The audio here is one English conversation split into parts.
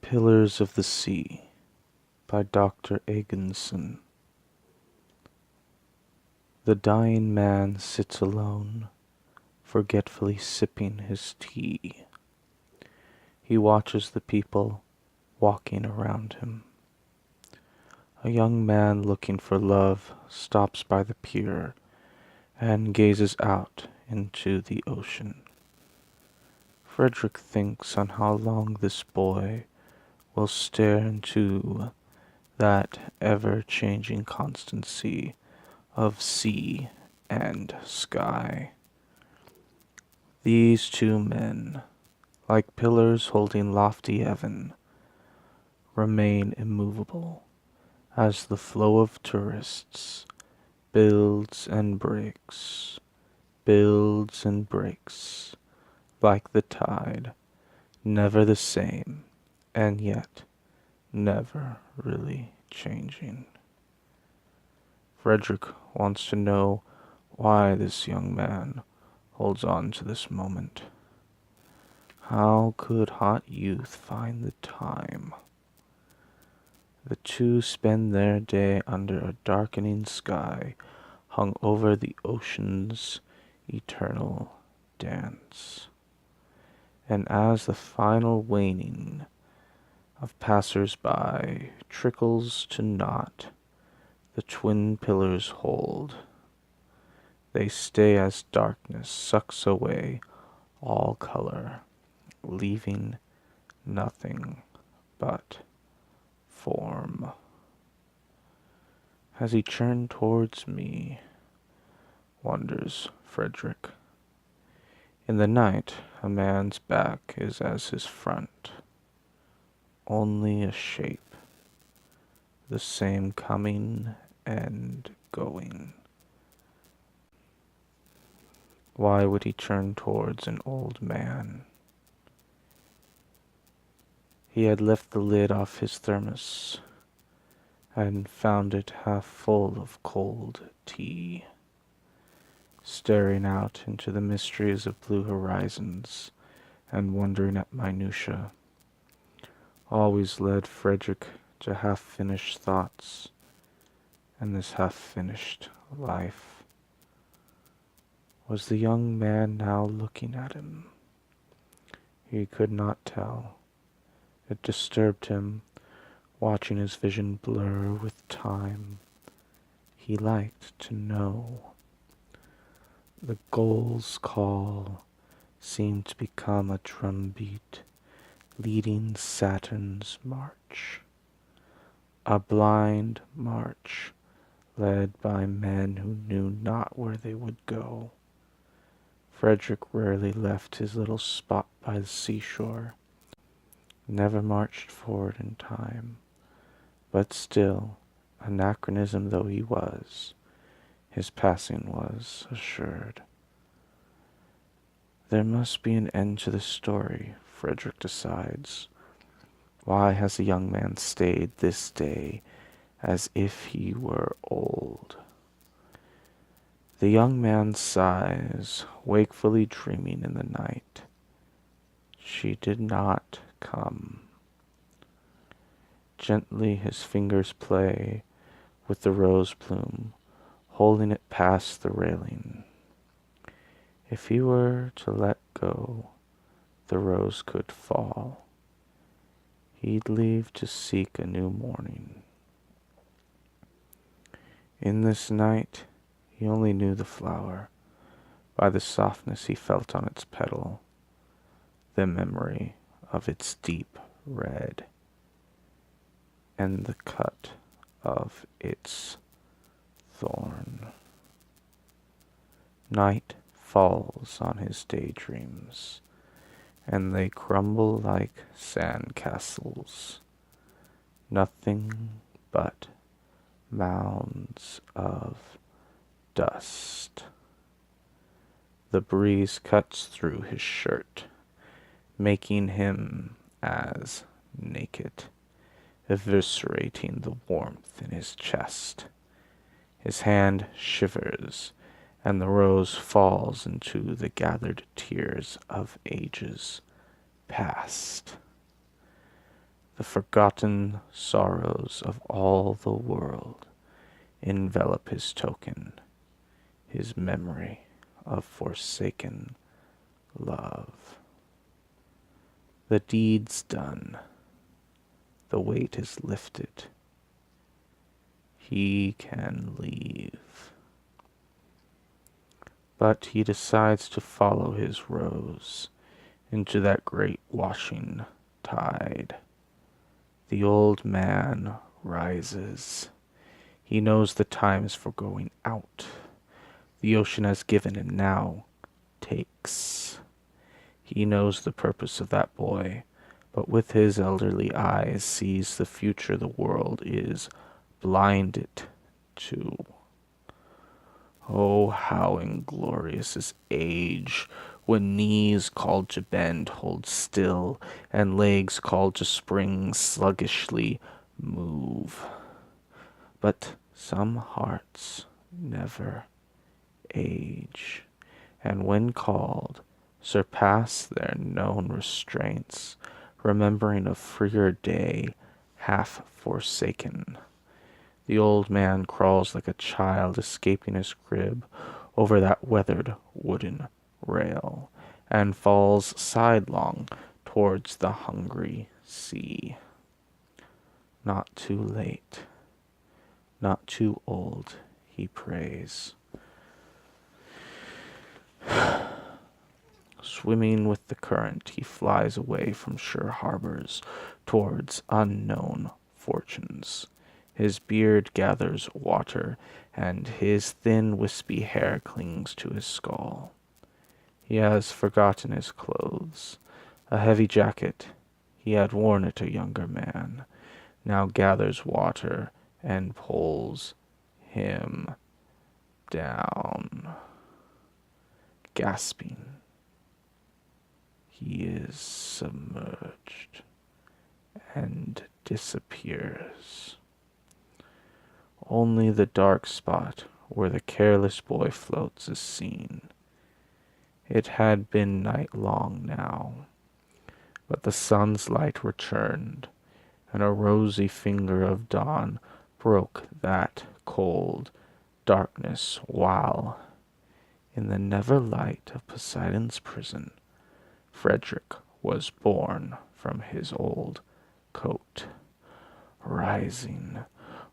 Pillars of the Sea by Dr. Agenson. The dying man sits alone, forgetfully sipping his tea. He watches the people walking around him. A young man looking for love stops by the pier and gazes out into the ocean. Frederick thinks on how long this boy will stare into that ever-changing constancy of sea and sky. These two men, like pillars holding lofty heaven, remain immovable as the flow of tourists builds and breaks, like the tide, never the same, and yet never really changing. Frederick wants to know why this young man holds on to this moment. How could hot youth find the time? The two spend their day under a darkening sky hung over the ocean's eternal dance. And as the final waning of passers-by trickles to naught, the twin pillars hold. They stay as darkness sucks away all color, leaving nothing but form. Has he turned towards me? Wonders Frederick. In the night, a man's back is as his front, only a shape, the same coming and going. Why would he turn towards an old man? He had left the lid off his thermos and found it half full of cold tea. Staring out into the mysteries of blue horizons and wondering at minutiae always led Frederick to half-finished thoughts and this half-finished life. Was the young man now looking at him? He could not tell. It disturbed him, watching his vision blur with time. He liked to know. The gull's call seemed to become a drumbeat, leading Saturn's march. A blind march led by men who knew not where they would go. Frederick rarely left his little spot by the seashore, never marched forward in time, but still, anachronism though he was, his passing was assured. There must be an end to this story, Frederick decides. Why has the young man stayed this day as if he were old? The young man sighs, wakefully dreaming in the night. She did not come. Gently his fingers play with the rose plume, holding it past the railing. If he were to let go, the rose could fall. He'd leave to seek a new morning. In this night, he only knew the flower by the softness he felt on its petal, the memory of its deep red, and the cut of its thorn. Night falls on his daydreams, and they crumble like sand castles, nothing but mounds of dust. The breeze cuts through his shirt, making him as naked, eviscerating the warmth in his chest. His hand shivers, and the rose falls into the gathered tears of ages past. The forgotten sorrows of all the world envelop his token, his memory of forsaken love. The deed's done, the weight is lifted. He can leave. But he decides to follow his rose into that great washing tide. The old man rises. He knows the time is for going out. The ocean has given and now takes. He knows the purpose of that boy, but with his elderly eyes sees the future the world is blinded to. Oh, how inglorious is age, when knees called to bend hold still, and legs called to spring sluggishly move. But some hearts never age, and when called, surpass their known restraints, remembering a freer day half forsaken. The old man crawls like a child escaping his crib over that weathered wooden rail, and falls sidelong towards the hungry sea. Not too late, not too old, he prays. Swimming with the current, he flies away from sure harbors towards unknown fortunes. His beard gathers water, and his thin wispy hair clings to his skull. He has forgotten his clothes. A heavy jacket, he had worn it a younger man, now gathers water and pulls him down. Gasping, he is submerged and disappears. Only the dark spot where the careless boy floats is seen. It had been night long now, but the sun's light returned, and a rosy finger of dawn broke that cold darkness, while, in the never light of Poseidon's prison, Frederick was born from his old coat. Rising,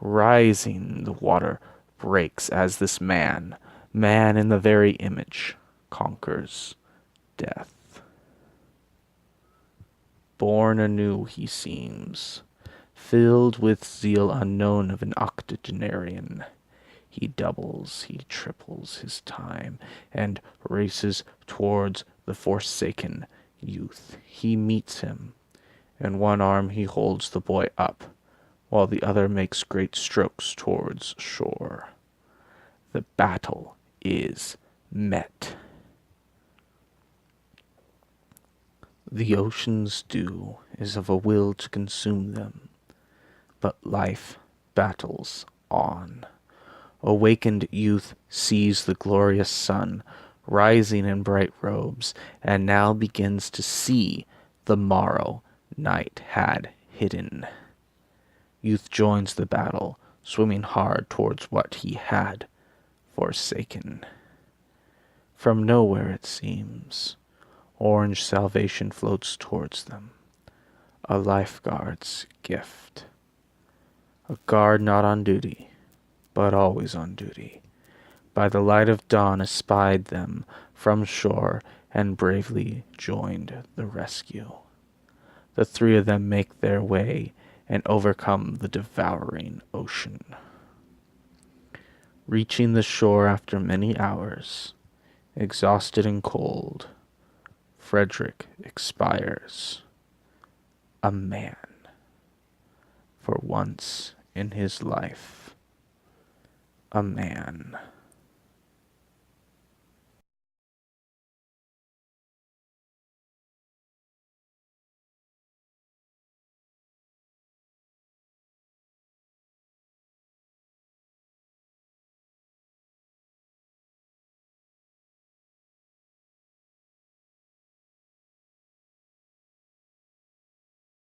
rising, the water breaks as this man in the very image, conquers death. Born anew he seems, filled with zeal unknown of an octogenarian. He doubles, he triples his time, and races towards the forsaken youth. He meets him. In one arm he holds the boy up, while the other makes great strokes towards shore. The battle is met. The ocean's dew is of a will to consume them, but life battles on. Awakened youth sees the glorious sun rising in bright robes, and now begins to see the morrow night had hidden. Youth joins the battle, swimming hard towards what he had forsaken. From nowhere, it seems, orange salvation floats towards them, a lifeguard's gift. A guard not on duty, but always on duty, by the light of dawn espied them from shore and bravely joined the rescue. The three of them make their way and overcome the devouring ocean. Reaching the shore after many hours, exhausted and cold, Frederick expires. A man. For once in his life, a man.